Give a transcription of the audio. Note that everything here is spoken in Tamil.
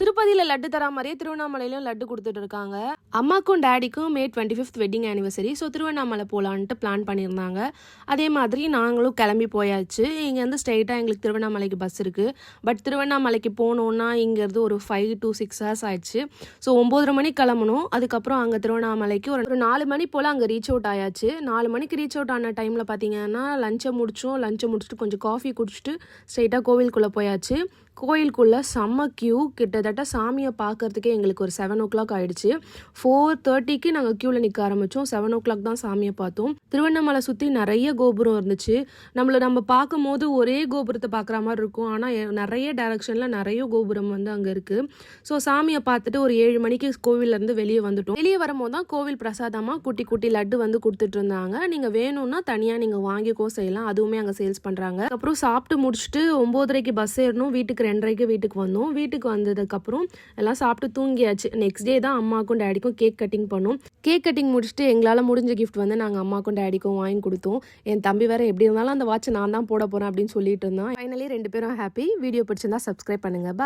திருப்பதியில லட்டு தரா மாதிரியே திருவண்ணாமலையிலும் லட்டு கொடுத்துட்டு இருக்காங்க. அம்மாக்கும் டேடிக்கும் May 25th wedding anniversary. So Tiruvannamalai போகலான்ட்டு பிளான் பண்ணியிருந்தாங்க. அதே மாதிரி நாங்களும் கிளம்பி போயாச்சு. இங்கேருந்து ஸ்ட்ரெயிட்டாக எங்களுக்கு திருவண்ணாமலைக்கு பஸ் இருக்குது. பட் திருவண்ணாமலைக்கு போகணுன்னா இங்கேருந்து ஒரு 5 to 6 hours ஆயிடுச்சு. ஸோ 9:30 மணிக்கு கிளம்பணும். அதுக்கப்புறம் அங்கே திருவண்ணாமலைக்கு ஒரு 4 மணி போல் அங்கே ரீச் அவுட் ஆயாச்சு. 4 மணிக்கு ரீச் அவுட் ஆன டைமில் பார்த்தீங்கன்னா லஞ்சை முடிச்சுட்டு கொஞ்சம் காஃபி குடிச்சிட்டு ஸ்ட்ரெயிட்டாக கோவிலுக்குள்ளே போயாச்சு. கோயிலுக்குள்ளே செம்ம கியூ. கிட்டத்தட்ட சாமியை பார்க்கறதுக்கே எங்களுக்கு ஒரு 7 o'clock ஆகிடுச்சு. 4:30க்கு நாங்கள் க்யூவில் நிற்க ஆரம்பித்தோம். 7 o'clock தான் சாமியை பார்த்தோம். திருவண்ணாமலை சுற்றி நிறைய கோபுரம் இருந்துச்சு. நம்ம பார்க்கும் போது ஒரே கோபுரத்தை பார்க்குற மாதிரி இருக்கும். ஆனால் நிறைய டைரக்ஷனில் நிறைய கோபுரம் அங்கே இருக்குது. ஸோ சாமியை பார்த்துட்டு ஒரு 7 மணிக்கு கோவிலேருந்து வெளியே வந்துட்டோம். வெளியே வரும்போது தான் கோவில் பிரசாதமாக குட்டி குட்டி லட்டு கொடுத்துட்டு இருந்தாங்க. நீங்கள் வேணும்னா தனியாக நீங்கள் வாங்கிக்கோ செய்யலாம். அதுவுமே அங்கே சேல்ஸ் பண்ணுறாங்க. அப்புறம் சாப்பிட்டு முடிச்சுட்டு 9:30க்கு பஸ் ஏறணும். வீட்டுக்கு 2:30க்கு வீட்டுக்கு வந்தோம். வீட்டுக்கு வந்ததுக்கப்புறம் எல்லாம் சாப்பிட்டு தூங்கியாச்சு. நெக்ஸ்ட் டே தான் அம்மாவுக்கும் டேடிக்கும் கேக் கட்டிங் பண்ணோம். கேக் கட்டிங் முடிச்சுட்டு எங்களால் முடிஞ்ச கிஃப்ட் நாங்கள் அம்மாவுக்கும் டேடிக்கும் வாங்கி கொடுத்தோம். என் தம்பி வேறு எப்படி இருந்தாலும் அந்த வாட்ச் நான் தான் போட போகிறேன் அப்படின்னு சொல்லிட்டு இருந்தான். ஃபைனலி 2 பேரும் ஹாப்பி. வீடியோ பிடிச்சிருந்தா சப்ஸ்கிரைப் பண்ணுங்கள். பாய்.